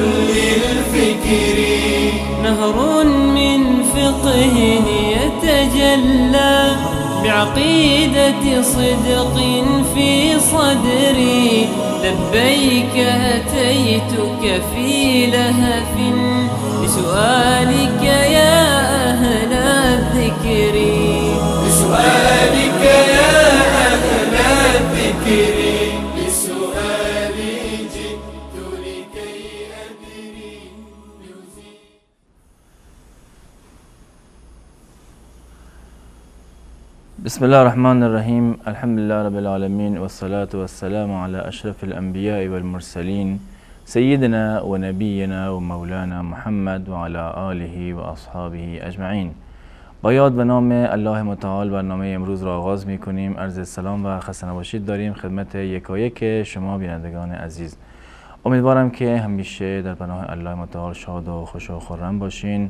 للفكر نهر من فقه يتجلى بعقيدة صدق في صدري لبيك أتيتك في لهف لسؤالك يا أهل الذكر لسؤالك يا أهل الذكر لسؤالي جئت لكي أدري بسم الله الرحمن الرحيم. الحمد لله رب العالمين والصلاة والسلام على أشرف الأنبياء والمرسلين سيدنا ونبينا ومولانا محمد وعلى آله و اصحابه اجمعین. با یاد به نام الله متعال برنامه امروز را آغاز می کنیم. عرض سلام و خسته نباشید داریم خدمت یکایک شما بینندگان عزیز. امیدوارم که همیشه در پناه الله متعال شاد و خوش و خرم باشین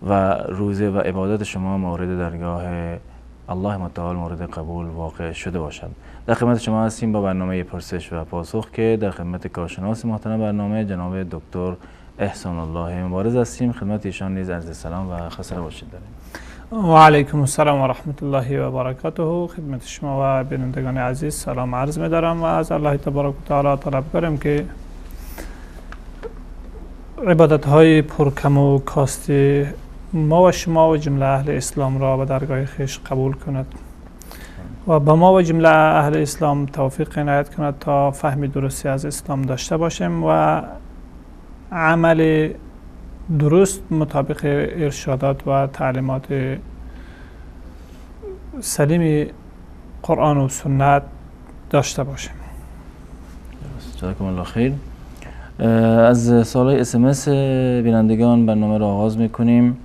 و روزه و عبادت شما مورد درگاه الله متعال مورد قبول واقع شده باشد. در خدمت شما هستیم با برنامه پرسش و پاسخ که در خدمت کارشناس محترم برنامه جناب دکتر احسان الله مبارز هستیم. خدمت ایشان نیز عرض سلام و خسته نباشید داریم. و علیکم السلام و رحمت الله و برکاته. خدمت شما و بینندگان عزیز سلام عرض می دارم و از الله تبارک و تعالی طلب کنم که عبادت های پرکم و کاستی ما و شما و جمله اهل اسلام را به درگاه خویش قبول کند و به ما و جمله اهل اسلام توفیق عنایت کند تا فهم درستی از اسلام داشته باشیم و عمل درست مطابق ارشادات و تعلیمات سلیم قرآن و سنت داشته باشیم. جزاکم الله خیر. از سوالای SMS بینندگان برنامه را آغاز میکنیم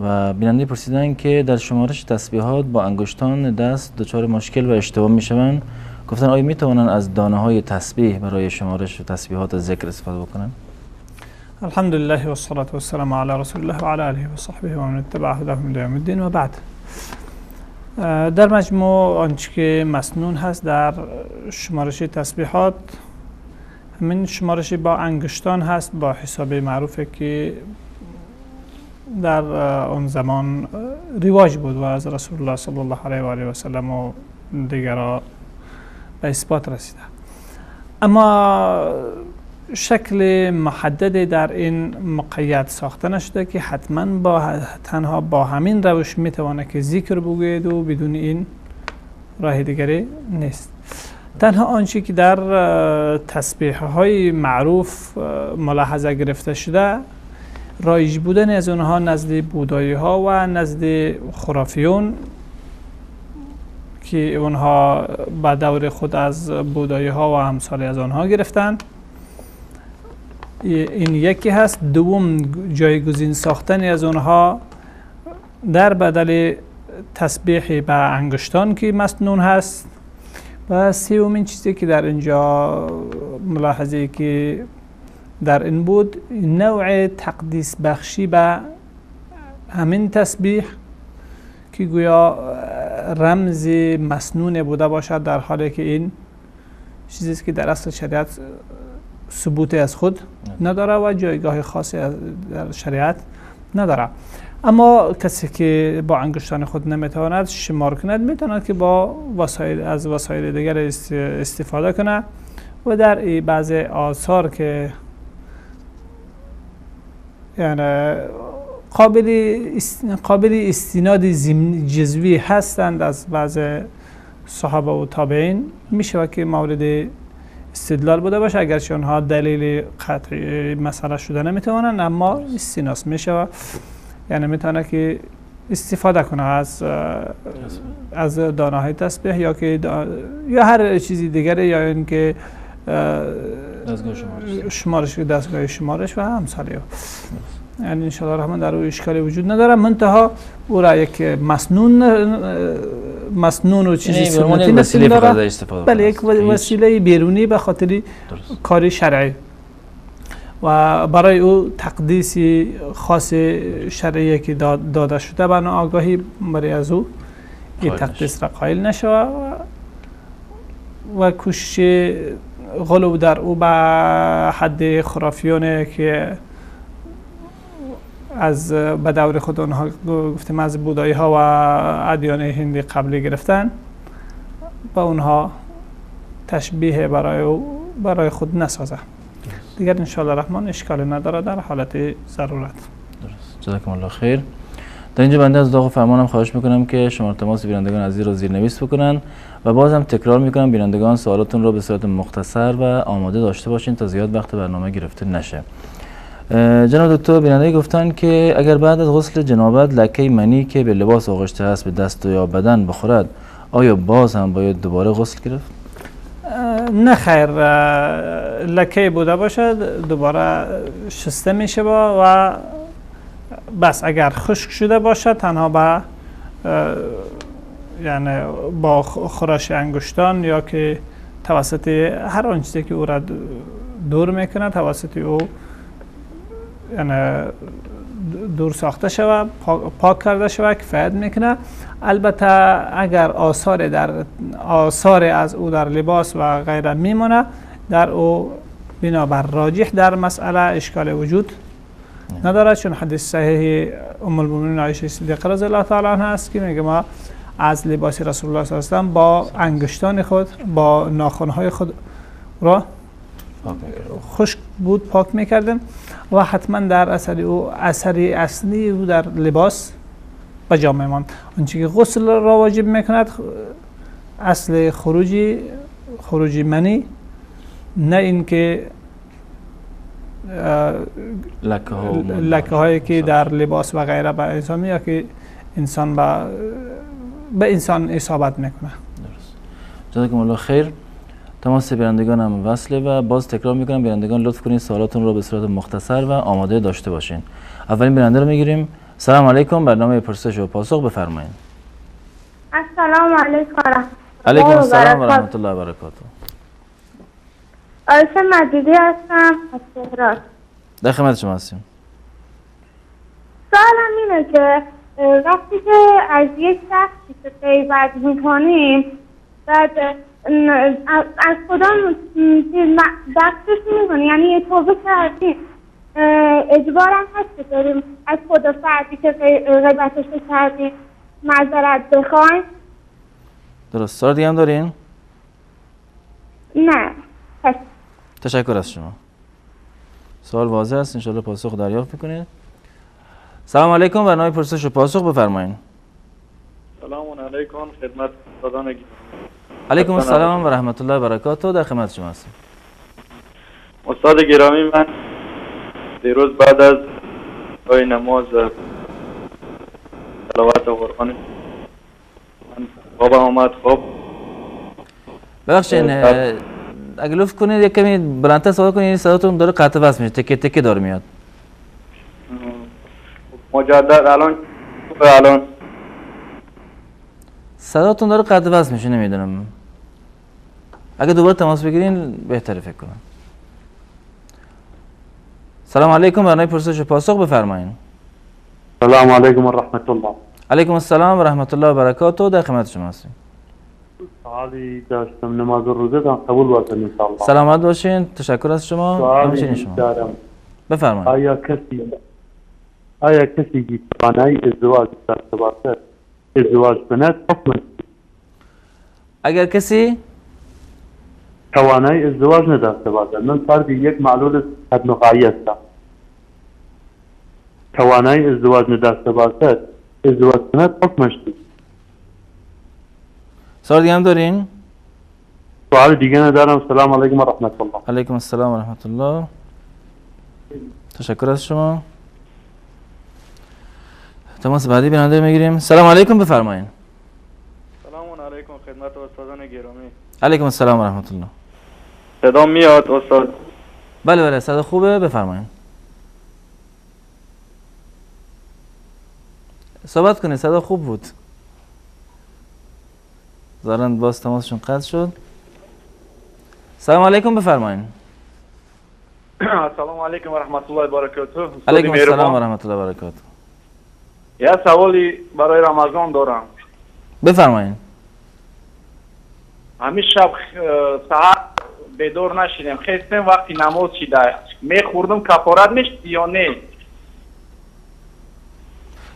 و بیننده پرسیدن که در شمارش تسبیحات با انگشتان دست دچار مشکل و اشتباه میشوند. گفتن آیا میتوانند از دانه های تسبیح برای شمارش تسبیحات ذکر استفاده بکنن؟ الحمدلله و الصلاة و السلام علی رسول الله و علی آله و صحبه و من اتبع هداهم الی یوم الدین و بعد. در مجموع آنچه که مسنون هست در شمارش تسبیحات همین شمارش با انگشتان هست با حساب معروفه که در اون زمان رواج بود و از رسول الله صلی الله علیه و آله و سلم و دیگران به اثبات رسیده. اما شکل محدد در این مقید ساخته نشده که حتما تنها با همین روش میتونه که ذکر بگوید و بدون این راه دیگری نیست. تنها آنچه که در تسبیح های معروف ملاحظه گرفته شده رایج بودن از اونها نزد بودایی ها و نزد خرافیون که اونها به دور خود از بودایی ها و امثال از آنها گرفتن. این یکی هست. دوم جایگزین ساختن از اونها در بدل تسبیح به انگشتان که مسنون هست. و سومین چیزی که در اینجا ملاحظه که در این بود نوع تقدیس بخشی به همین تسبیح که گویا رمز مسنون بوده باشد در حالی که این چیزی که در اصل شریعت ثبوت از خود نداره و جایگاه خاصی در شریعت نداره. اما کسی که با انگشتان خود نمیتواند شمار کند میتواند که با از وسایل دیگر استفاده کنه و در بعض آثار که یعنی قابل استناد جزوی هستند از بعض صحابه و تابعین میشه که مورد استدلال بوده باشه اگرچه اونها دلیل قطعی مسئله شده نمیتوانند اما استناس میشه یعنی میتونه که استفاده کنه از دانه های تسبیح یا هر چیزی دیگره یا اینکه دستگاه شمارش و همساله ها. یعنی انشاءالله الرحمن در او اشکالی وجود نداره. منتها او را یک مسنون و چیزی سنتی نسل داره. بله یک وسیله بیرونی به خاطر کاری شرعی و برای او تقدیس خاص شرعی که داده شده بنا آگاهی برای از او این تقدیس را قائل نشود و کوشش غلو در او به حد خرافیونه که از به دور خود اونها گفتیم از بودایی ها و ادیان هندی قبلی گرفتن با اونها تشبیه برای خود نسازه دیگر انشاءالله رحمان اشکال نداره در حالت ضرورت. درست. جزاکم الله خیر. در اینجا بنده از داغ فرمانم خواهش میکنم که شماره تماس بینندگان عزیز رو زیرنویس بکنن و بازم تکرار میکنم بینندگان سوالاتون رو به صورت مختصر و آماده داشته باشین تا زیاد وقت برنامه گرفته نشه. جناب دکتر بیننده گفتن که اگر بعد از غسل جنابت لکه منی که به لباس آغشته است به دست یا بدن بخورد آیا باز هم باید دوباره غسل گرفت؟ نه خیر، لکه بوده باشد دوباره شسته میشه و بس اگر خشک شده باشد تنها با یعنی با خراش انگشتان یا که توسط هر آن چیزی که او را دور میکنه توسط او یعنی دور ساخته شود پاک کرده شود کفایت میکنه. البته اگر آثار از او در لباس و غیره میمونه در او بنابر راجح در مسئله اشکال وجود ندارد، چون حدیث صحیح ام المؤمنین عایشه صدیقه رضی الله تعالی عنها است که میگه ما از لباس رسول الله صلی الله علیه و با انگشتان خود با ناخن‌های خود را خشک بود پاک میکردیم و حتما در اثری اصلی او در لباس به جا میماند. آنچه که غسل را واجب میکند اصل خروجی منی، نه اینکه لکه هایی که در لباس و غیره به انسان یا که انسان به انسان اصابت میکنه. درست. جزاکم الله خیر. تماس بینندگان هم وصله و باز تکرار میکنم بینندگان لطف کنید سوالاتون رو به صورت مختصر و آماده داشته باشین. اولین بیننده رو میگیریم. سلام علیکم، برنامه پرسش و پاسخ بفرمایید. السلام علیکم. علیکم السلام و رحمت الله و برکاته. آیشه مجیدی هستم از تهران. در خدمت شما هستیم. سوالم اینه که وقتی که از یک شخصی که غیبت میکنیم بعد از کدام دستش میکنیم، یعنی توبه کردیم اجبارم هست که داریم از خدا فردی که غیبتش کردیم معذرت بخوایم؟ درست. سوال دیگه هم دارین؟ نه. تشکر از شما. سوال واضح است، انشاءالله پاسخ دریافت میکنید. سلام علیکم، برنامه پرسش و پاسخ بفرمایید. سلام علیکم خدمت استادان گرامی. علیکم السلام و رحمت الله و برکاته. در خدمت شما هستم. استاد گرامی، من دیروز بعد از پای نماز تلاوت قرآن من خوابم آمد. خب ببخشید اگه لطف کنید یک کمی بلندتر صحبت کنید، صداتون داره قطع وصل میشه، تکه تکه داره میاد. مجدد الان صداتون داره قطع وصل میشه، نمیدونم اگه دوباره تماس بگیرین بهتره فکر کنم. سلام علیکم، برنامه پرسش و پاسخ بفرمایید. سلام علیکم و رحمت الله. علیکم السلام و رحمت الله و برکاته. در خدمت شما هستیم. سوالی داشتم، نماز روزه قبول باشه ان شاء الله. سلامت باشین، تشکر از شما. همچنین شما. بفرمایید. آیا کسی که توانایی ازدواج داشته باشه ازدواج کند حکم؟ اگر کسی توانایی ازدواج نداشته باشه، من فردی یک معلول بدنخایی هستم، توانایی ازدواج نداشته باشه ازدواج کند حکمش چیست؟ سوال دیگه هم دارین؟ سوال دیگه ندارم. سلام علیکم و رحمت الله. علیکم السلام و رحمت الله. تشکر از شما. تماس بعدی بیننده میگیریم. سلام علیکم، بفرمایید. سلام علیکم خدمت استادان گرامی. علیکم السلام و رحمت الله. صدا میاد استاد؟ بله صدا خوبه، بفرمایید. صحبت کنید، صدا خوب بود. ظاهراً باز تماسشون قطع شد. سلام علیکم، بفرمایید. سلام علیکم و رحمت الله و برکاته. علیکم السلام و رحمت الله و برکاته. یه سوالی برای رمضان دارم. بفرمایید. همین شب ساعت بدور نشیدم. خواستم وقتی نماز شده میخوردم کفارت میشد یا نه؟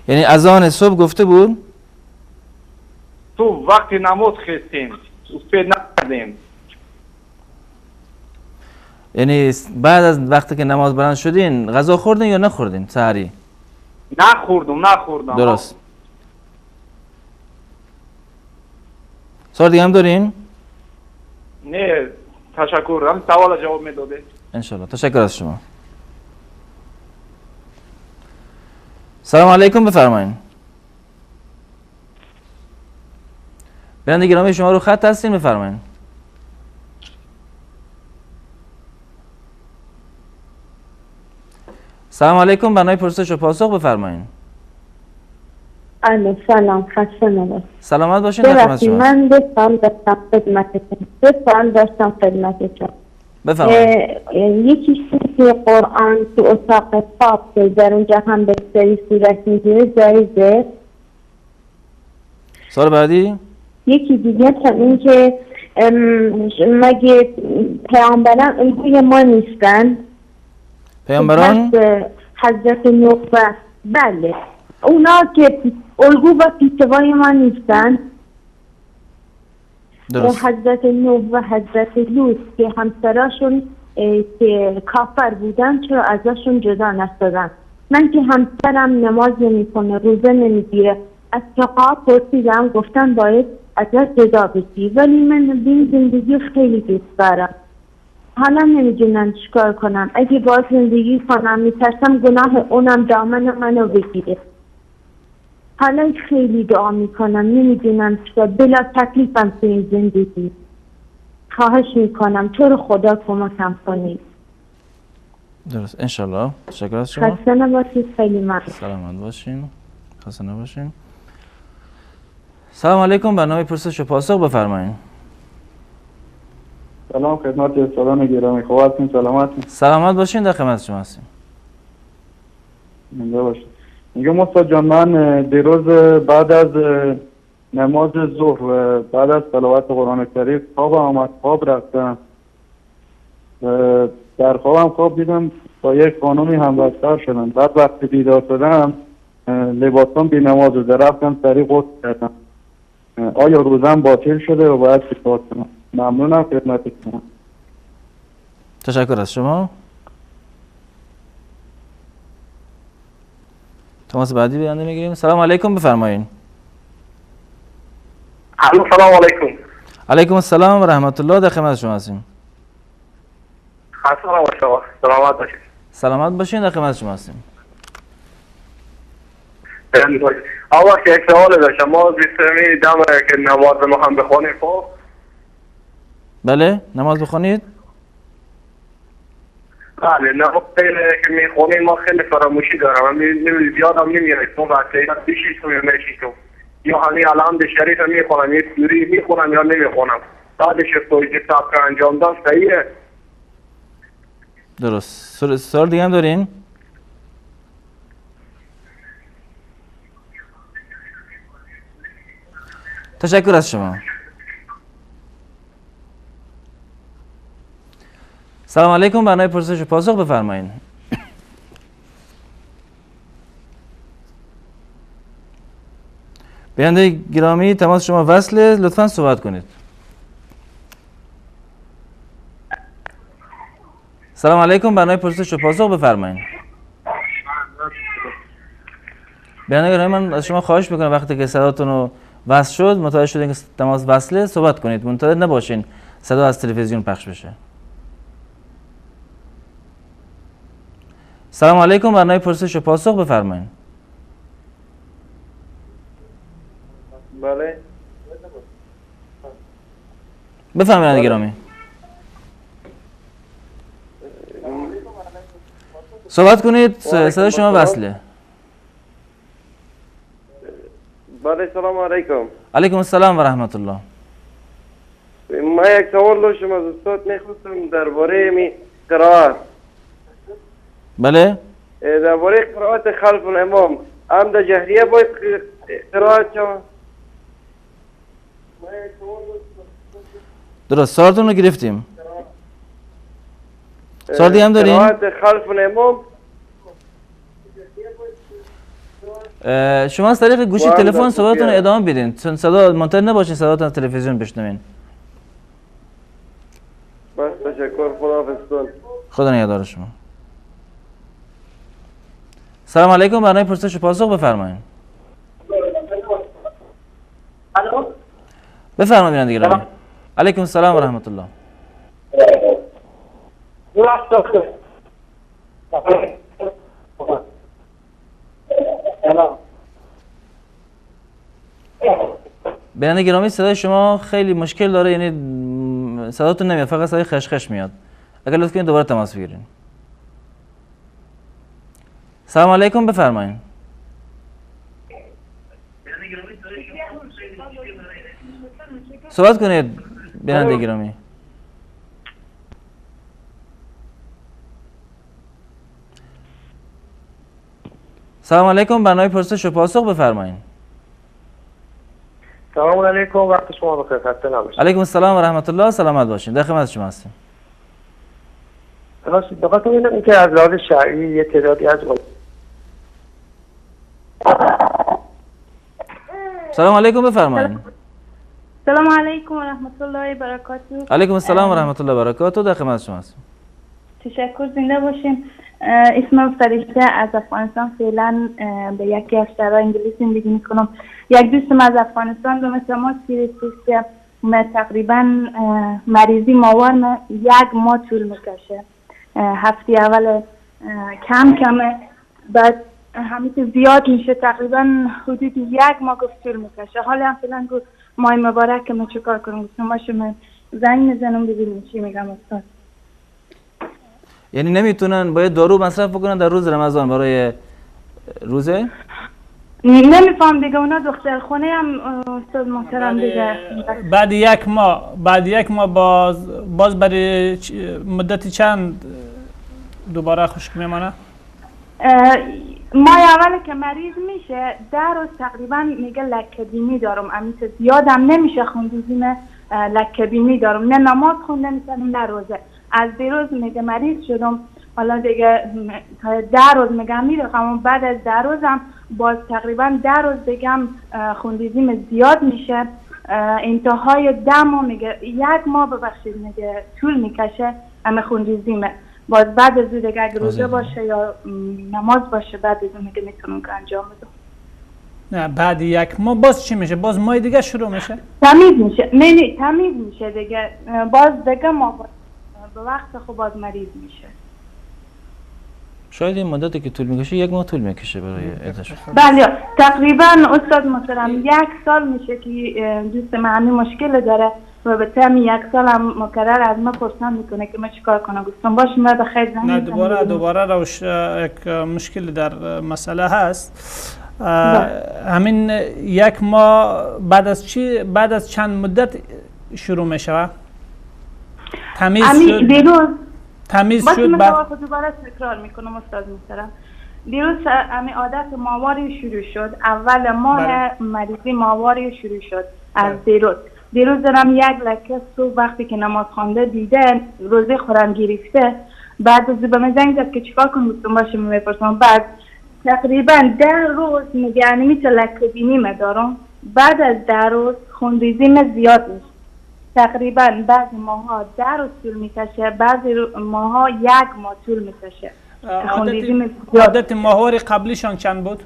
یعنی اذان صبح گفته بود؟ تو وقتی نماز خواستیم اسپید نکردیم. یعنی بعد از وقتی که نماز بلند شدین غذا خوردین یا نخوردین سحری؟ نخوردم. درست. سوال دیگه هم دارین؟ نه تشکر. هم سوال جواب میداده. انشالله. تشکر از شما. سلام علیکم، بفرمایید. بیننده گرامی شما رو خط هستین، بفرمایید. سلام علیکم، برنامه پرسش و پاسخ بفرمایید. الو سلام، خسته نباشید. سلامت باشین. در خدمت شما. من دو سال داشتم خدمتتون. بفرمایید. یکی که قرآن تو اتاق خواب که در اونجا هم به سری صورت میگیره جایزه؟ سوال بعدی؟ یکی دیگه هم این که مگه پیامبران الگوی ما نیستن؟ پیامبران؟ حضرت نوح و بله اونا که الگو و پیشوای ما نیستن؟ درست. حضرت نوح و حضرت لوط که همسراشون که کافر بودن چرا ازشون جدا نشدن؟ من که همسرم نماز نمیکنه، روزه نمیگیره، از فقها پرسیدم گفتن باید ازش جدا بشی، ولی من این زندگی خیلی دوست دارم. حالا نمیدونم چیکار کنم. اگه باز زندگی کنم میترسم گناه اونم دامن منو بگیره. حالا خیلی دعا میکنم، نمیدونم چیکار، بلا تکلیفم تو این زندگی. خواهش میکنم تو رو خدا کمکم کنید. درست. انشالله. تشکر از شما. خسته نباشید. خیلی ممنون. سلامت باشین. خسته نباشین. سلام علیکم، برنامه پرسش و پاسخ بفرمایید. سلام خدمت استادان گرامی، خوب هستین؟ سلامت باشین. در خدمت شما هستیم. زنده باشید. میگم استاد جان، من دیروز بعد از نماز ظهر و بعد از تلاوت قرآن کریم خواب آمد، خواب رفتم. در خواب دیدم با یک خانومی همبستر شدم. بعد وقتی بیدار شدم لباسم بی نماز رو رفتم سریع غسل کردم. آیا روزم باطل شده و باید چیکار کنم؟ ممنونم خدمتتون. تشکر از شما. تماس بعدی بیننده میگیریم. سلام علیکم، بفرمایید. سلام علیکم. علیکم السلام و رحمت الله. در خدمت شما هستیم. سلامت باشید. سلامت باشین. در خدمت شما هستیم. آقا یک سوال داشتم. ما بیستمی دم که نماز ما هم بخونیم. خب بله، نماز بخونید. بله، نماز که میخونیم ما خیلی فراموشی دارم. من یادم نمیاد تو وقتی بیشی تو میشی تو یا همین الان به شریف میخونم، یه سوری میخونم یا نمیخونم. بعدش توی کتاب که انجام دادم صحیحه؟ درست. سوال دیگه هم دارین؟ تشکر از شما. سلام علیکم، برنامه پرسش و پاسخ بفرمایید. بیننده گرامی تماس شما وصله، لطفاً صحبت کنید. سلام علیکم، برنامه پرسش و پاسخ بفرمایید. بیننده گرامی من از شما خواهش میکنم وقتی که صداتون رو وصل شد متوجه شدین که تماس وصله صحبت کنید، منتظر نباشین صدا از تلویزیون پخش بشه. سلام علیکم، برنامه پرسش و پاسخ بفرمایید. بله بفرمایید گرامی. صحبت کنید، صدا شما وصله. بله سلام علیکم. علیکم السلام و رحمت الله. ما یک سوال داشتم از استاد، میخواستم درباره قرائت. بله؟ درباره قرائت خلف الامام هم در جهریه باید قرائت شود؟ درست، سوالتون رو گرفتیم. سوال دیگه هم دارین؟ قرائت خلف امام. شما از طریق گوشی تلفن صحبتتون رو ادامه بدین، چون صدا منتظر نباشین صداتون از تلویزیون بشنوین. بس تشکر، خداحافظتون. خدا نگهدار شما. سلام علیکم، برنامه پرسش و پاسخ بفرمایید. بفرمایید بیننده گرامی. علیکم السلام و رحمت الله. بیننده گرامی صدای شما خیلی مشکل داره، یعنی صداتون نمیاد، فقط صدای خشخش میاد. اگر لطف کنید دوباره تماس بگیرین. سلام علیکم، بفرمایید. صحبت کنید بیننده گرامی. سلام علیکم، برنامه پرسش و پاسخ بفرمایید. سلام علیکم، وقت شما بخیر، خسته نباشید. علیکم السلام و رحمت الله، سلامت باشین. در خدمت شما هستیم. راستی بخاطر اینکه از لحاظ شرعی یه تعدادی از سلام علیکم، بفرمایید. سلام علیکم و رحمت الله و برکاته. علیکم السلام و رحمت الله و برکاته. در خدمت شما هستیم. تشکر، زنده باشین. اسمم فرشته از افغانستان، فعلا به یکی از شهرهای انگلیس زندگی میکنم. یک دوستم از افغانستان به مثل ما سیرسیست که تقریبا مریضی ماور یک ماه طول میکشه. هفته اول کم کمه، بعد همیشه زیاد میشه، تقریبا حدود یک ماه گفت طول میکشه. حالا هم فعلا گفت ماه مبارک که من چیکار کنم؟ گفتم باشه من زنگ میزنم ببینیم چی میگم استاد. یعنی نمیتونن باید دارو مصرف بکنن در روز رمضان برای روزه؟ نمیفهم دیگه، اونا دختر خونه هم استاد محترم دیگه. بعد یک ماه باز برای مدتی چند دوباره خشک میمانه؟ ماه اول که مریض میشه 10 روز تقریبا میگه لکه بینی دارم، امیت زیادم نمیشه، خوندیزیم لکه بینی دارم، نه نماز خونده میتونم نه روزه. از دیروز میگه مریض شدم، حالا دیگه 10 روز میگم میرخم، بعد از 10 روزم باز تقریبا 10 روز بگم خوندیزیم زیاد میشه، انتهای 10 ماه میگه 1 ماه ببخشید میگه طول میکشه اما خوندیزیمه. باز بعد از دیگه اگه روزه باشه یا نماز باشه بعد از میگه میتونم که انجام بدم. نه بعد 1 ماه باز چی میشه؟ باز ماه دیگه شروع میشه؟ تمیز میشه. نه تمیز میشه دیگه، باز دیگه ما به وقت خوب باز مریض میشه. شاید این مدتی که طول میکشه 1 ماه طول میکشه برای ادش. بله تقریبا استاد محترم 1 سال میشه که دوست من همین مشکل داره و به تم 1 سال هم مکرر از من پرسان میکنه که من چیکار کنم. گفتم باشه من بخیر زنگ. نه دوباره روش یک مشکل در مسئله هست. همین 1 ماه بعد از چی؟ بعد از چند مدت شروع میشه؟ تمیز شد. تمیز شد بعد دوباره تکرار میکنم استاد محترم. دیروز همین عادت ماهواری شروع شد، اول ماه مریضی ماهواری شروع شد از دیروز دارم 1 لکه صبح وقتی که نماز خوانده دیده روزه خورم گرفته، بعد از به من زنگ زد که چیکار کنم؟ گفتم باشه میپرسم. بعد تقریبا 10 روز میگه میشه لکه بینی دارم، بعد از 10 روز خونریزیم زیاد میشه. تقریبا بعضی ماها 10 روز طول میکشه، بعضی ماها 1 ماه طول میکشه. عادت ماهواری قبلیشان چند بود؟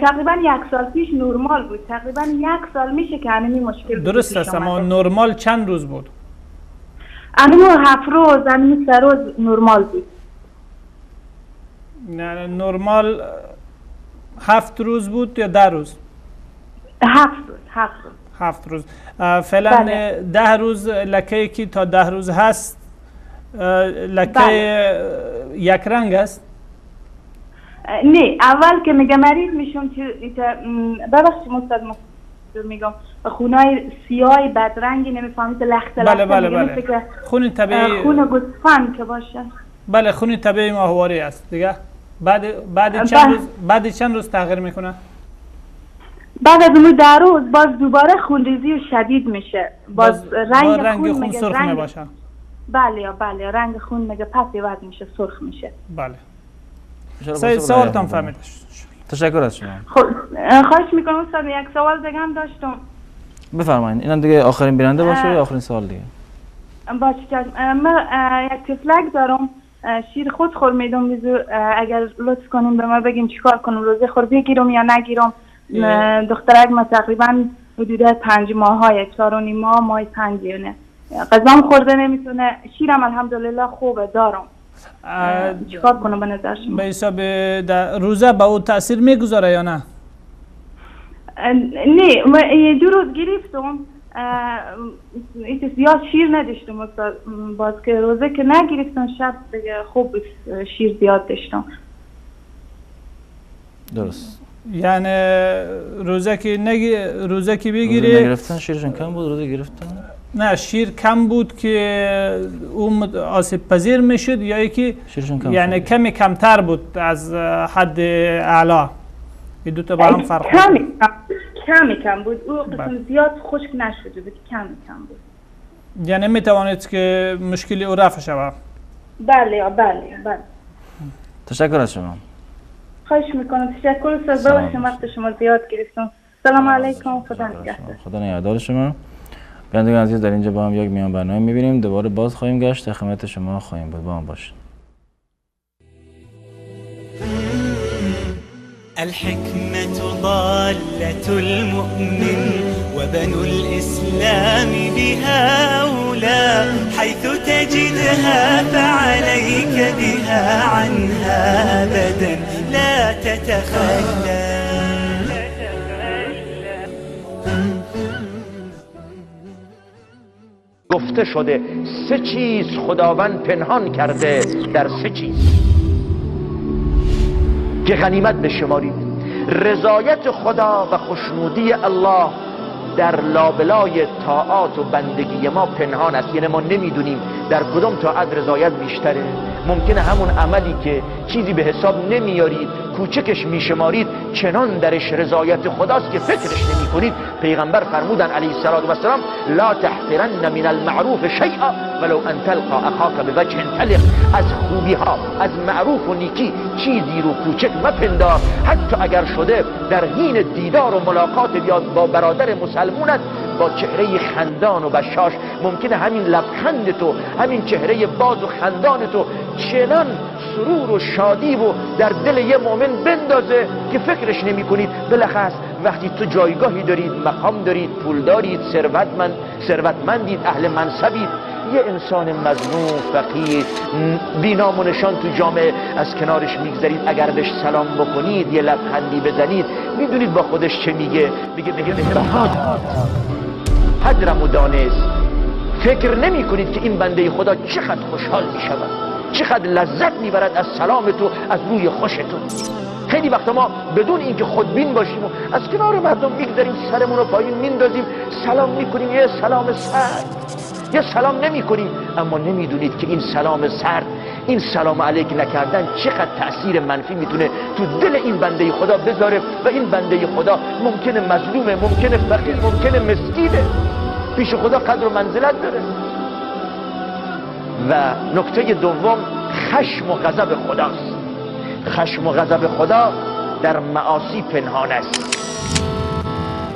تقریبا 1 سال پیش نرمال بود. تقریبا 1 سال میشه که همین مشکل درست است، اما نرمال چند روز بود؟ همین 7 روز، همین 3 روز نرمال بود. نه نرمال 7 روز بود یا 10 روز؟ 7 روز. 7 روز. فعلا 10 روز لکه که تا 10 روز هست لکه یک رنگ است؟ نه اول که میگه مریض میشم ببخشید استاد میگم خونای سیاه بدرنگی نمیفهمید لخت بله. خون طبیعی، خون گوسفند که باشه. بله خون طبیعی ماهواری است دیگه. بعد چند روز تغییر میکنه؟ بعد از اون 10 روز باز دوباره خونریزی شدید میشه، باز رنگ خون سرخ میباشه. بله رنگ خون میگه پس عوض میشه، سرخ میشه. بله. سید سوالتان فهمیده شد. تشکر از شما. خب خواهش میکنم استاد یک سوال دیگه هم داشتم. بفرمایید. اینم دیگه آخرین بیننده باشه یا آخرین سوال دیگه؟ باشه من یک تفلک دارم، شیر خود خور میدم، اگر لطف کنیم به ما بگیم چیکار کنم، روزه خور بگیرم یا نگیرم؟ دخترک ما تقریبا حدود 5 ماهه، 4.5 ماه 5 غذام خورده نمیتونه، شیرم الحمدلله خوبه دارم. چیکار کنم به نظر شما؟ به حساب روزه به او تاثیر میگذاره یا نه؟ نه ما 2 روز گرفتم، زیاد شیر نداشتم باز که روزه که نگرفتم شب دیگه خوب شیر زیاد داشتم. درست. یعنی روزه که بگیری نگرفتن شیرشون کم بود، روزه گرفتن؟ نه شیر کم بود که اون آسیب پذیر میشد یا یکی یعنی کمی کمتر بود از حد اعلا؟ این دو تا با هم فرق کمی کم بود، او قسم زیاد خشک نشده بود، کمی کم بود. یعنی میتوانید که مشکلی او رفع شود؟ بله. تشکر از شما. خواهش میکنم. تشکر استاد، ببخشید وقت شما زیاد گرفتم. سلام علیکم، خدا نگهدار. خدا نگهدار شما. بینندگان عزیز در اینجا با هم یک میان برنامه میبینیم، دوباره باز خواهیم گشت، در خدمت شما خواهیم بود. با هم باشید. الحكمة ضالة المؤمن وبنو الإسلام بها أولى، حيث تجدها فعليك بها عنها أبدا لا تتخلى. گفته شده 3 چیز خداوند پنهان کرده در 3 چیز که غنیمت بشمارید: رضایت خدا و خوشنودی الله در لابلای طاعات و بندگی ما پنهان است، یعنی ما نمیدونیم در کدام طاعت رضایت بیشتره. ممکنه همون عملی که چیزی به حساب نمیارید، کوچکش میشمارید، چنان درش رضایت خداست که فکرش نمی کنید. پیغمبر فرمودن علیه السلام: لا تحقرن من المعروف شیئا ولو ان تلقى اخاک بوجه طلق. از خوبی ها، از معروف و نیکی چیزی رو کوچک مپندار، حتی اگر شده در حین دیدار و ملاقات بیاد با برادر مسلمونت با چهره خندان و بشاش، ممکنه همین لبخند تو، همین چهره باز و خندان تو چنان سرور و شادی و در دل یه مؤمن بندازه که فکرش نمی کنید. بلخص وقتی تو جایگاهی دارید، مقام دارید، پول دارید، ثروتمندید، اهل منصبید، یه انسان مظلوم، فقیر، بی‌نام و نشان تو جامعه از کنارش میگذرید، اگر بهش سلام بکنید، یه لبخندی بزنید، میدونید با خودش چه میگه؟ میگه حدرم دانست. فکر نمی کنید که این بنده خدا چقدر خوشحال می شود، چقدر لذت می برد از سلام تو، از روی خوش تو. خیلی وقتا ما بدون اینکه خودبین باشیم و از کنار مردم میگذاریم، سرمون رو پایین میندازیم، سلام میکنیم، یه سلام سرد، یه سلام نمی کنیم، اما نمیدونید که این سلام سرد، این سلام علیک نکردن چقدر تأثیر منفی میتونه تو دل این بنده خدا بذاره و این بنده خدا ممکنه مظلومه، ممکنه فقیر، ممکنه مسکینه، پیش خدا قدر و منزلت داره. و نکته دوم خشم و غضب خداست. خشم و غضب خدا در معاصی پنهان است.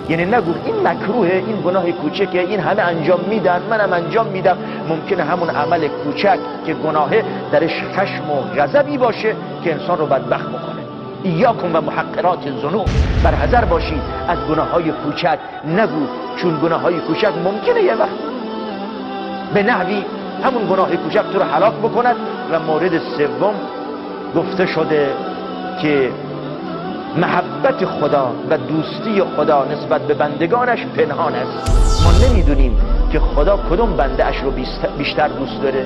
یعنی نگو این مکروهه، این گناه کوچکه، این همه انجام میدن، منم انجام میدم. ممکنه همون عمل کوچک که گناهه درش خشم و غضبی باشه که انسان رو بدبخت بکنه. ایاکم و محقرات الذنوب، بر حذر باشید از گناههای کوچک. نگو چون گناههای کوچک ممکنه یه وقت به نحوی همون گناه کوچک تو رو هلاک بکند. و مورد سوم گفته شده که محبت خدا و دوستی خدا نسبت به بندگانش پنهان است. ما نمیدونیم که خدا کدوم بنده اش رو بیشتر دوست داره.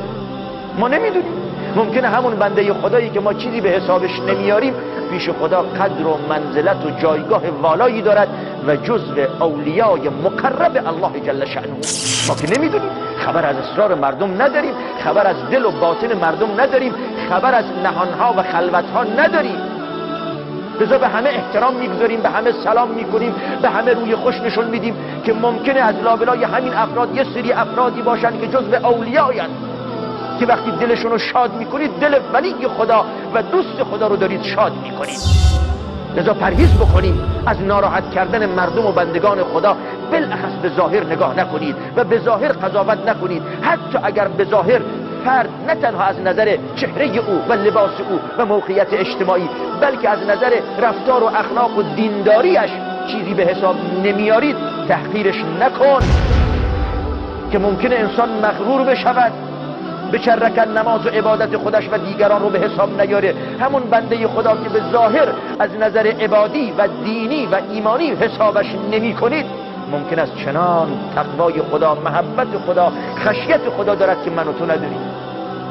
ما نمیدونیم. ممکنه همون بنده خدایی که ما چیزی به حسابش نمیاریم پیش خدا قدر و منزلت و جایگاه والایی دارد و جزو اولیای مقرب الله جل شأنه. ما که نمیدونیم، خبر از اسرار مردم نداریم، خبر از دل و باطن مردم نداریم، خبر از نهانها و خلوتها نداریم. لذا به همه احترام میگذاریم، به همه سلام میکنیم، به همه روی خوش نشون میدیم که ممکنه از لابلای همین افراد یه سری افرادی باشن که جزو اولیایند، که وقتی دلشون رو شاد میکنید دل ولی خدا و دوست خدا رو دارید شاد میکنید. لذا پرهیز بکنید از ناراحت کردن مردم و بندگان خدا، بالاخص به ظاهر نگاه نکنید و به ظاهر قضاوت نکنید، حتی اگر به ظاهر فرد نه تنها از نظر چهره او و لباس او و موقعیت اجتماعی، بلکه از نظر رفتار و اخلاق و دینداریش چیزی به حساب نمیارید، تحقیرش نکن که ممکنه انسان مغرور بشود، بچرکن نماز و عبادت خودش و دیگران رو به حساب نیاره. همون بنده خدا که به ظاهر از نظر عبادی و دینی و ایمانی حسابش نمی کنید، ممکن است چنان تقوای خدا، محبت خدا، خشیت خدا دارد که من و تو نداریم،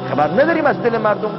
خبر نداریم از دل مردم.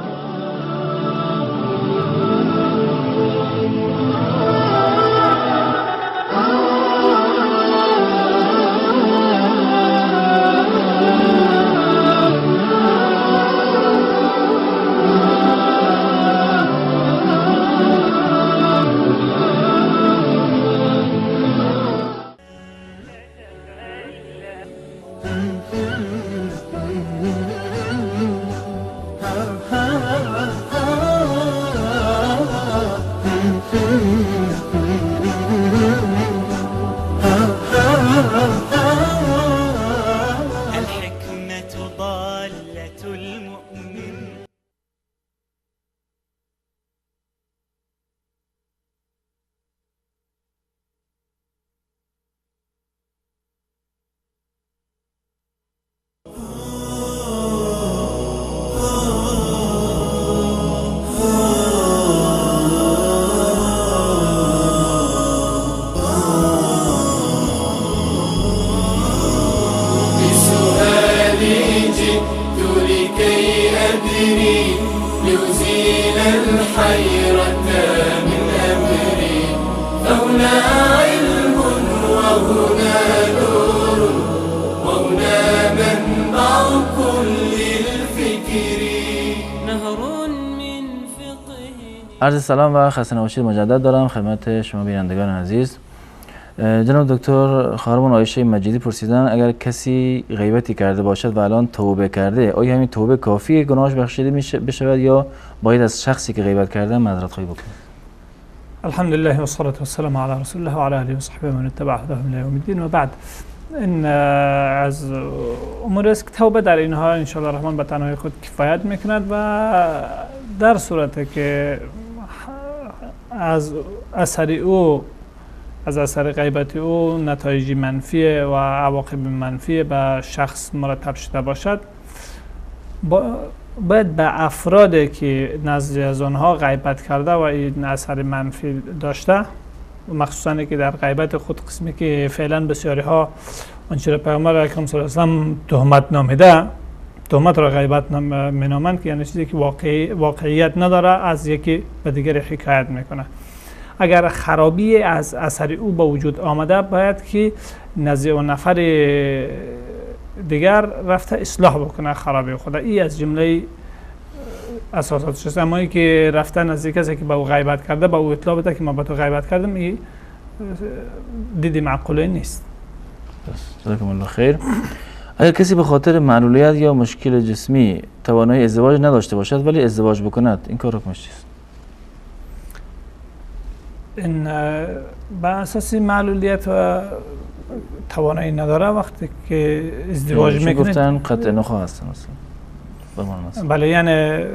عرض سلام و خسته نباشید مجدد دارم خدمت شما بینندگان عزیز. جناب دکتر، خانم عایشه مجیدی پرسیدن اگر کسی غیبتی کرده باشد و الان توبه کرده، آیا همین توبه کافیه گناهش بخشیده بشود یا باید از شخصی که غیبت کرده معذرت خواهی بکنه؟ الحمدلله و الصلاة والسلام علی رسول الله و علی آله و صحبه من اتبع هداهم الی یوم الدین. و بعد این از امور است که توبه در اینها ان شاء الله الرحمن به تنهایی خود کفایت میکند و در صورتی که از اثر غیبت او نتایج منفی و عواقب منفی به شخص مرتب شده باشد، باید به افرادی که نزد از آنها غیبت کرده و این اثر منفی داشته، مخصوصا که در غیبت خود قسمی که فعلا بسیاری ها آنچه را پیامبر اکرم صلی الله علیه و سلم تهمت نامیده، تهمت را غیبت مینامند که یعنی چیزی که واقعیت نداره، از یکی به دیگری حکایت میکنه. اگر خرابی از اثر او به وجود آمده، باید که نزد اون نفر دیگر رفته اصلاح بکنه خرابی خود. این از جمله اساساتش است. اما که رفته نزد کسی که به او غیبت کرده، به او اطلاع بده که ما به تو غیبت کردم، این دیدی معقوله نیست. جزاکم الله خیر. اگر کسی به خاطر معلولیت یا مشکل جسمی توانایی ازدواج نداشته باشد ولی ازدواج بکند، این کار حکمش چیست؟ این به اساس معلولیت و توانایی نداره، وقتی که ازدواج میکنه گفتن قطع نخواه هستن مثلا. بله، یعنی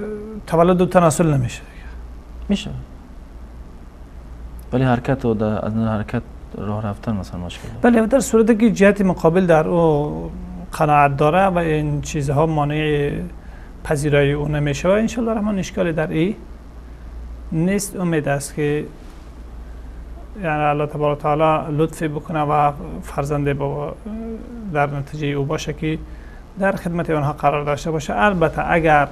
تولد و تناسل نمیشه. میشه ولی حرکت و از حرکت راه رفتن مثلا مشکل داره. بله، در صورتی که جهت مقابل در او قناعت داره و این چیزها مانع پذیرایی او نمیشه و انشالله رحمان اشکالی در این نیست. امید است که یعنی الله تبارک و تعالی لطفی بکنه و فرزند در نتیجه او باشه که در خدمت آنها قرار داشته باشه. البته اگر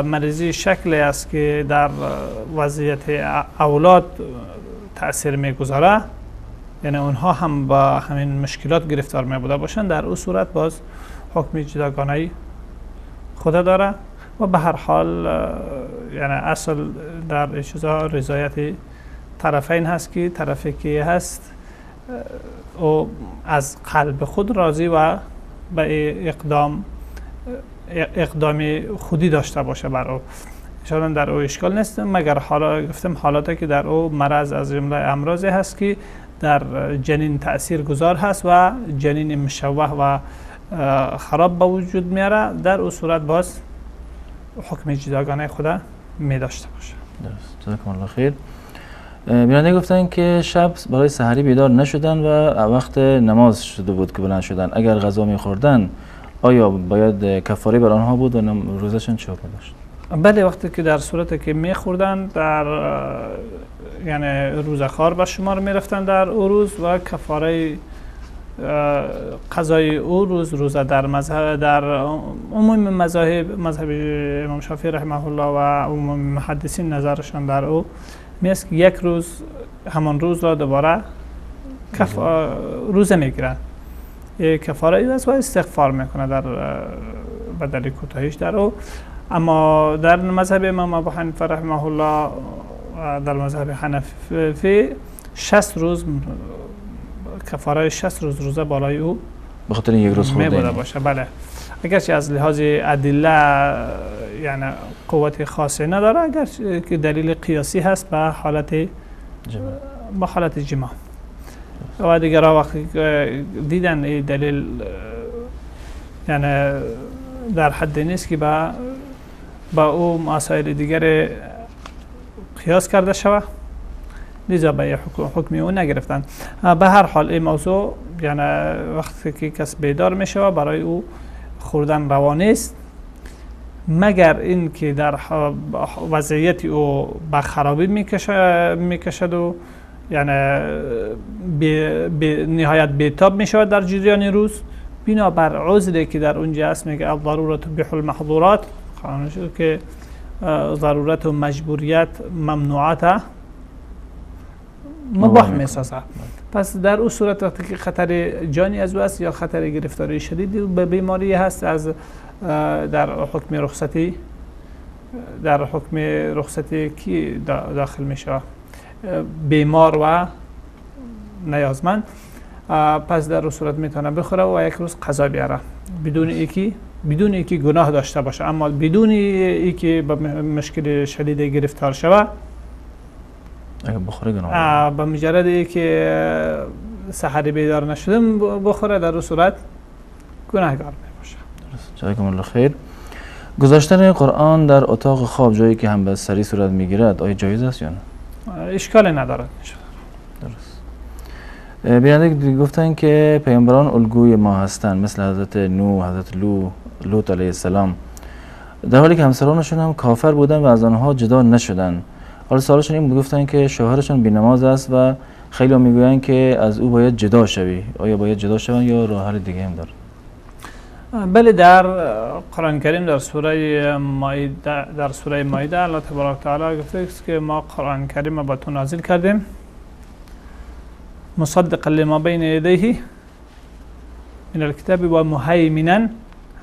مریضی شکلی است که در وضعیت اولاد تأثیر میگذاره، یعنی اونها هم با همین مشکلات گرفتار می بوده باشن، در اون صورت باز حکم جداگانه‌ای خود داره و به هر حال یعنی اصل در این چیزا رضایت طرفین هست که طرفی که هست او از قلب خود راضی و به اقدام اقدام خودی داشته باشه بر او. انشاءالله در او اشکال نیست، مگر حالا گفتم حالاتی که در او مرض از جمله امراضی هست که در جنین تأثیر گذار هست و جنین مشوه و خراب به وجود میاره، در او صورت باز حکم جداگانه خدا می داشته باشه. درست. جزاکم الله خیر. بیننده گفتن که شب برای سحری بیدار نشدن و وقت نماز شده بود که بلند شدن، اگر غذا میخوردن آیا باید کفاره بر آنها بود و روزشون چه حکم داشت؟ بله، وقتی که در صورتی که میخوردن در یعنی روزخوار به شمار میرفتن در او روز و کفاره قضای او روزه در عموم مذهب امام شافعی رحمه الله و عموم محدثین نظرشان در او میست که یک روز همان روز را دوباره روزه میگیرن، کفاره ای است و استغفار میکنه در بدل کوتاهیش در او. اما در مذهب امام ابو حنیفه رحمه الله و در مذهب حنفی 60 روز کفاره 60 روز روزه بالای او به خاطر یک روز خورده باشه. بله، اگرچه از لحاظ ادله یعنی قوت خاصی نداره، اگر که دلیل قیاسی هست به حالت جماع و دیگر وقتی دیدن این دلیل یعنی در حد نیست که با او مسائل دیگر قیاس کرده شود، لذا به حکمی او نگرفتن. به هر حال این موضوع یعنی وقتی که کس بیدار میشه برای او خوردن روا نیست، مگر این که در وضعیت او به خرابی میکشد و یعنی نهایت بیتاب میشود در جریان روز، بنابر عذری که در اونجا هست میگه الضرورت تبیح المحظورات، که ضرورت و مجبوریت ممنوعات مباح میسازه. پس در اون صورت وقتی که خطر جانی از او است یا خطر گرفتاری شدید به بیماری هست از در حکم رخصتی کی داخل میشه؟ بیمار و نیازمند. پس در اون صورت میتونه بخوره و یک روز قضا بیاره بدون اینکه گناه داشته باشه. اما بدون اینکه به مشکل شدید گرفتار شود، اگه بخوره گناه به مجرد اینکه سحری بیدار نشدم بخوره، در اون صورت گناهگار میباشه. جزاکم الله خیر. گذاشتن قرآن در اتاق خواب جایی که هم بستری صورت میگیرد آیا جایز است یا نه؟ اشکال ندارد. درست. بیننده گفتن که پیامبران الگوی ما هستند، مثل حضرت نوح، حضرت لوط علیه السلام، در حالی که همسرانشون هم کافر بودن و از آنها جدا نشدن. حالا سوالشون این بود، گفتن که شوهرشون بی‌نماز است و خیلی ها میگویند که از او باید جدا شوی. آیا باید جدا شون یا راه حل دیگه هم داره؟ بله، در قرآن کریم در سوره مائده الله تبارک تعالی گفته است که ما قرآن کریم با تو نازل کردیم مصدقا لما بین یدیه من الکتاب و مهیمنا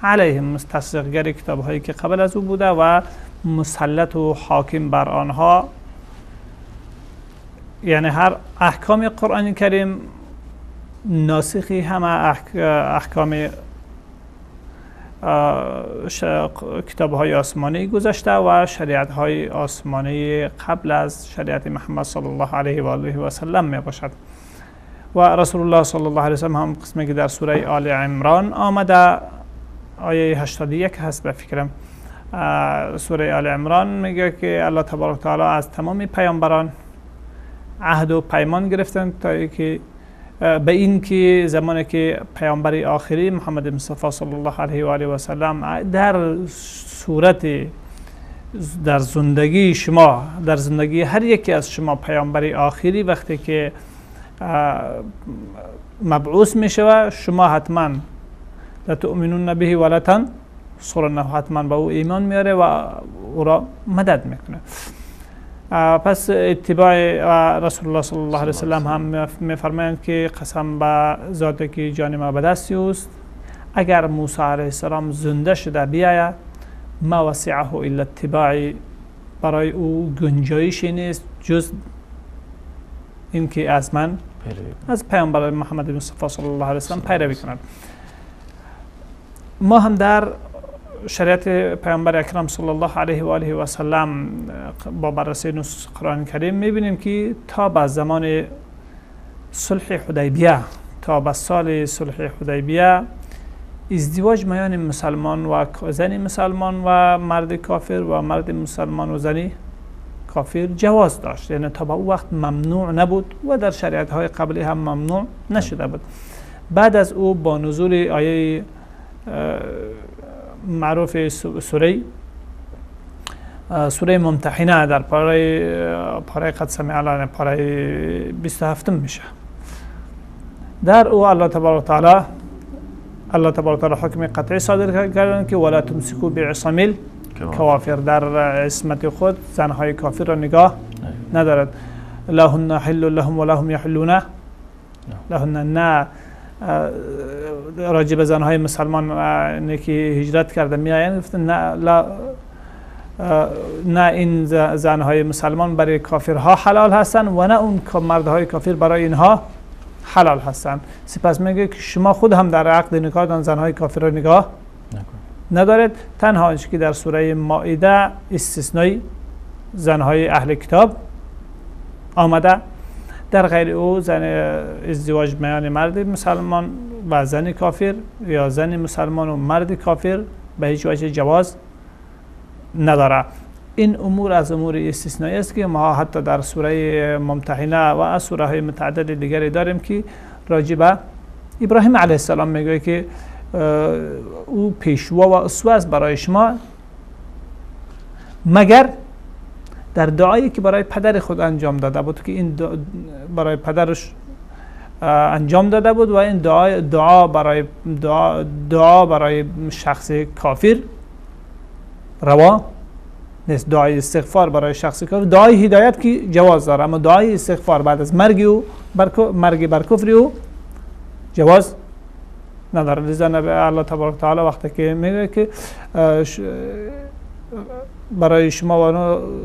علیهم، تصدیقگر کتاب هایی که قبل از او بوده و مسلط و حاکم بر آنها. یعنی هر احکام قرآن کریم ناسخی همه احکام کتاب های آسمانی گذشته و شریعت های آسمانی قبل از شریعت محمد صلی الله علیه و آله و سلم می باشد. و رسول الله صلی الله علیه و سلم هم قسمی که در سوره آل عمران آمده، آیه 81 هست به فکرم، سوره آل عمران میگه که الله تبارک تعالی از تمام پیامبران عهد و پیمان گرفتن تا اینکه به این که زمانی که پیامبر آخری محمد مصطفی صلی الله علیه و آله و سلم در صورت در زندگی شما، در زندگی هر یکی از شما پیامبر آخری وقتی که مبعوث می شود، شما حتما لتؤمنون به و لتنصرونه، حتما به او ایمان میاره و او را مدد میکنه. پس اتباع رسول الله صلی الله علیه و سلم هم میفرمایند که قسم به ذاتی که جان ما به دست اوست، اگر موسی علیه السلام زنده شده بیاید ما وسعه الا اتباع، برای او گنجایشی نیست جز اینکه از من از پیامبر محمد مصطفی صلی الله علیه و سلم پیروی کند. ما هم در شریعت پیامبر اکرم صلی الله علیه و آله و سلم با بررسی نصوص قرآن کریم میبینیم که تا به زمان صلح حدیبیه، تا به سال صلح حدیبیه، ازدواج میان مسلمان و زن مسلمان و مرد کافر و مرد مسلمان و زنی کافر جواز داشت. یعنی تا به او وقت ممنوع نبود و در شریعت های قبلی هم ممنوع نشده بود. بعد از او با نزول آیه معروف سوره ممتحنه در پاره قد سمع الله، پاره 27 میشه. در او الله تبارک و تعالی حکم قطعی صادر کردن که ولا تمسکوا بعصم الکوافر، در عصمت خود زنهای کافر را نگاه ندارد. لهن حل لهم ولا هم یحلون لهن، نه راجب زنهای مسلمان که هجرت کرده میآیند گفتن نه این زنهای مسلمان برای کافرها حلال هستند و نه اون مردهای کافر برای اینها حلال هستند. سپس میگه که شما خود هم در عقد نکاح زنهای کافر را نگاه ندارید. تنها آنچه که در سوره مائده استثنایی زنهای اهل کتاب آمده، در غیر او زن ازدواج میان مرد مسلمان و زن کافر یا زن مسلمان و مرد کافر به هیچ وجه جواز نداره. این امور از امور استثنایی است که ما حتی در سوره ممتحنه و از سوره های متعدد دیگری داریم که راجع به ابراهیم علیه السلام میگه که او پیشوا و اسوه است برای شما، مگر در دعایی که برای پدر خود انجام داده بود که این برای پدرش انجام داده بود و این دعا برای شخص کافر روا نیست. دعای استغفار برای شخص کافر، دعای هدایت که جواز داره، اما دعای استغفار بعد از مرگ بر کفر او جواز نداره. لذا نبی الله تبارک تعالی وقتی که میگه که برای شما و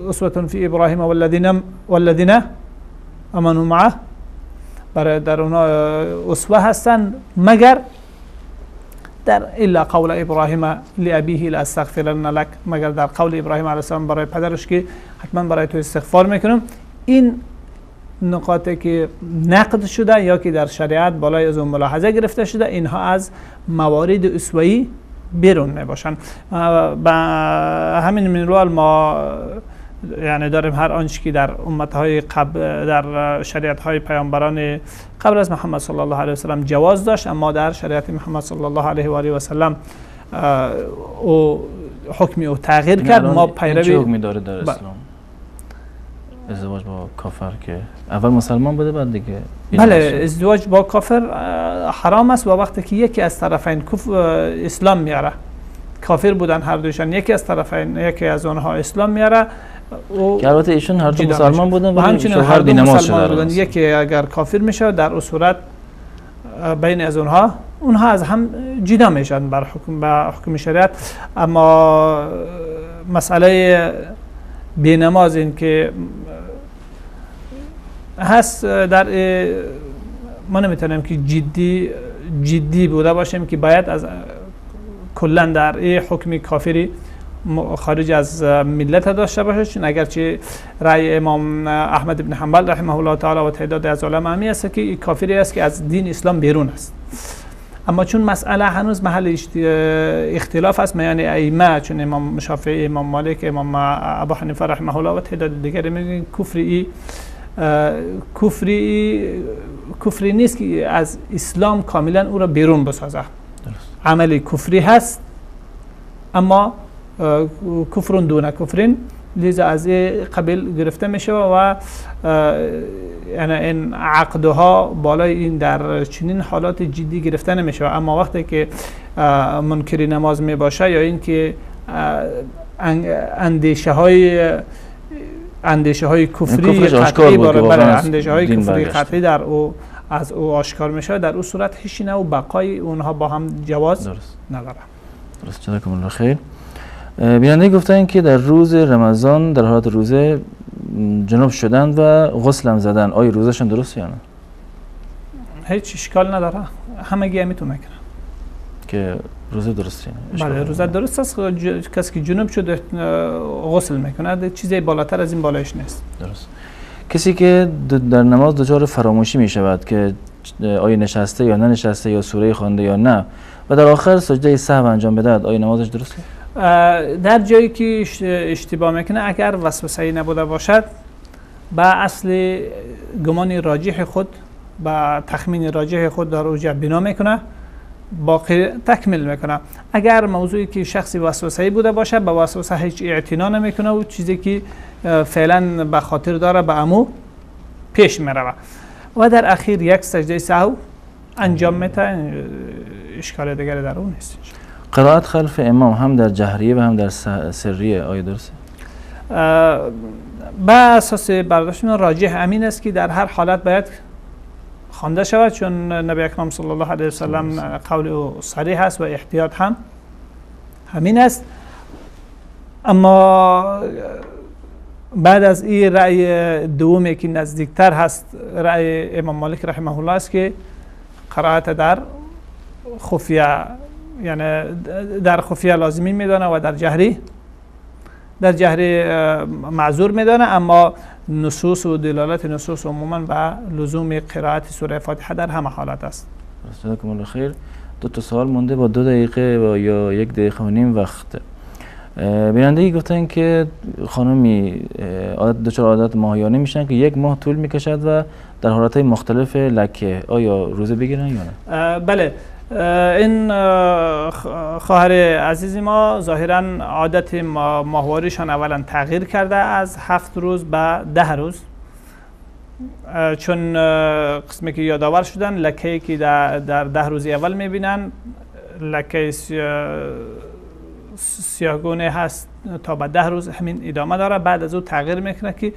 اسوة فی ابراهیم والذین آمنوا معه، برای در اونا اسوه هستن، مگر در الا قول ابراهیم لابیه لاستغفرن لک، مگر در قول ابراهیم علیه السلام برای پدرش که حتما برای تو استغفار میکنم. این نقاطی که نقد شده یا که در شریعت بالای از اون ملاحظه گرفته شده، اینها از موارد اسوه‌ای بیرون میباشن. با همین منوال ما یعنی داریم هر آنچه که در امتهای قبل، در شریعت های پیامبران قبل از محمد صلی الله علیه و سلم جواز داشت، اما در شریعت محمد صلی الله علیه و آله و سلم او حکمی او تغییر کرد. ما پیروی چه حکمی داره در اسلام ازدواج با کافر که اول مسلمان بوده بعد دیگه؟ بله، ازدواج با کافر حرام است و وقتی که یکی از طرفین اسلام میاره، کافر بودن هر دوشان، یکی از طرفین یکی از اونها اسلام میاره، که البته ایشون هر دو مسلمان بودن و همچنین هر دو مسلمان بودن، یکی اگر کافر میشه در اون صورت بین از اونها از هم جدا میشن بر حکم شریعت. اما مسئله بینماز این که هست در ما نمیتونیم که جدی بوده باشیم که باید از کلا در حکم کافری خارج از ملت داشته باشه، چون اگرچه رأی امام احمد بن حنبل رحمه الله تعالی و تعداد از علما همی است که کافری است که از دین اسلام بیرون است. اما چون مسئله هنوز محل اختلاف است میان ائمه، چون امام شافعی، امام مالک، امام ابو حنیفه رحمه الله و تعداد دیگری میگن کفری نیست که از اسلام کاملا او را بیرون بسازه، عمل کفری هست اما کفر دون کفرین، لذا از قبیل گرفته میشه و یعنی این عقدها بالای این در چنین حالات جدی گرفته نمیشه. اما وقتی که منکر نماز می باشه یا این که اندیشه های کفری قطعی اندیشه های کفری قطعی در او از او آشکار میشه، در او صورت هیچ نوع بقای اونها با هم جواز نداره. درست. جزاکم الله خیر. بیننده گفتن که در روز رمضان در حالت روزه جنوب شدن و غسلم زدن، آیا روزشون درسته یا نه؟ هیچ اشکال نداره، همگی میتونه کنن. که روزه درسته. بله روزه درست است. کسی که جنوب شده غسل میکنه، چیزی بالاتر از این بالایش نیست. درست. کسی که در نماز دچار فراموشی می شود که آیا نشسته یا ننشسته یا سوره خوانده یا نه و در آخر سجده سهو انجام بده، آیا نمازش درسته؟ در جایی که اشتباه میکنه اگر وسوسه‌ای نبوده باشد با اصل گمان راجح خود با تخمین راجح خود در اوجه بنا میکنه، باقی تکمیل میکنه. اگر موضوعی که شخصی وسوسه‌ای بوده باشه با وسوسه هیچ اعتنا نمیکنه و چیزی که فعلا به خاطر داره به عمو پیش میروه و در اخیر یک سجده سهو انجام میده، اشکال دیگری در اون نیست. قرائت خلف امام هم در جهریه و هم در سریه آیا درسته؟ با اساس برداشت من راجح امین است که در هر حالت باید خوانده شود، چون نبی اکرم صلی الله علیه و سلم قول او صریح است و احتیاط هم همین است. اما بعد از این رأی دومی که نزدیکتر هست رأی امام مالک رحمه الله است که قرائت در خفیه، یعنی در خفیه لازمی میدانه و در جهری معذور میدانه، اما نصوص و دلالت نصوص عموما به لزوم قرائت سوره فاتحه در همه حالت است. جزاکم الله خیر. 2 سوال مونده با 2 دقیقه یا 1 دقیقه و نیم وقت. بینندگی گفتن که خانمی دچار عادت ماهیانه میشن که 1 ماه طول میکشد و در حالتهای مختلف لکه، آیا روزه بگیرن یا نه؟ بله، این خواهر عزیز ما ظاهرا عادت ماهواریشان اولا تغییر کرده از 7 روز به 10 روز، چون قسمی که یادآور شدن لکه‌ای که در 10 روز اول میبینن لکه سیاهگونه هست تا به 10 روز همین ادامه داره، بعد از او تغییر میکنه که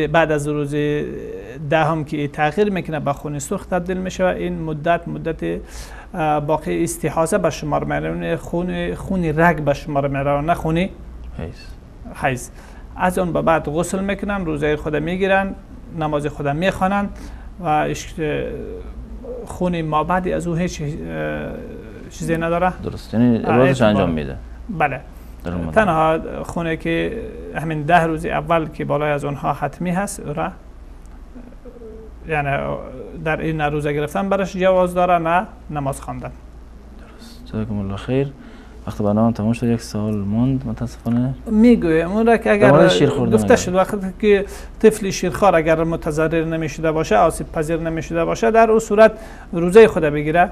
بعد از روز 10 که تغییر میکنه به خون سرخ تبدیل میشه و این مدت باقی استحاضه به شمار میرونه، خون رگ به شمار میرونه، خون حیض. از اون به بعد غسل میکنن، روزه خود میگیرن، نماز خود میخوانن و خون ما بعدی از او هیچ چیزی نداره. درست، یعنی عبادتش انجام میده. بله، تنها خونه که همین 10 روز اول که بالای از اونها حتمی هست را یعنی در این روزه گرفتن برش جواز داره، نه نماز خواندن. درست. جزاکم الله خیر. وقت برنامه تموم شد، 1 سوال موند متاسفانه. میگویم اون را که اگر گفته شد وقتی که طفل شیرخوار اگر متضرر نمیشده باشه، آسیب پذیر نمیشده باشه، در اون صورت روزه خود بگیره.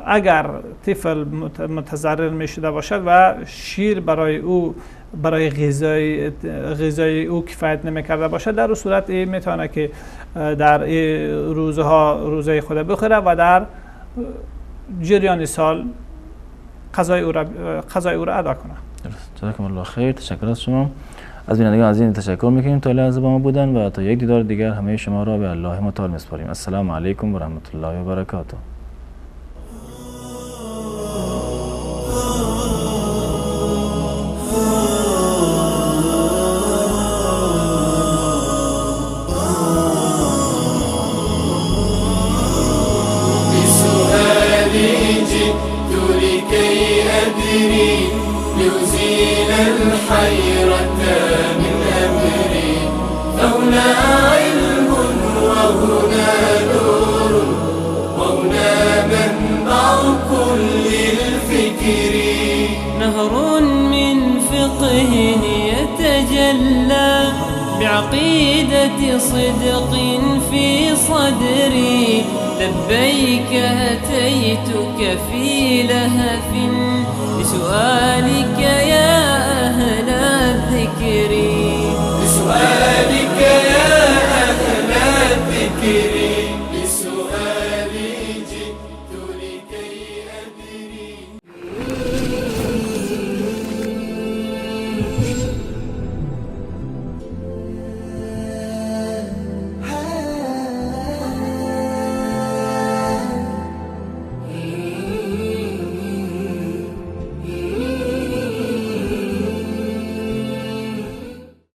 اگر طفل متضرر میشده باشد و شیر برای غذای او کفایت نمیکرده باشد، در اون صورت میتونه که در روزها روزه خود بخوره و در جریان سال قضای او را ادا کنه. درست. جزاکم الله خیر. تشکر از شما. از بینندگان عزیز تشکر میکنیم تا لحظه با ما بودن و تا یک دیدار دیگر همه شما را به الله متعال میسپاریم. السلام علیکم و رحمت الله و برکاته. الحيرة من أمري، فهنا علم وهنا نور وهنا منبع كل الفكر. نهر من فقه يتجلى بعقيدة صدق في صدري، لبيك أتيتك في لهف لسؤالك يا أهل الذكر.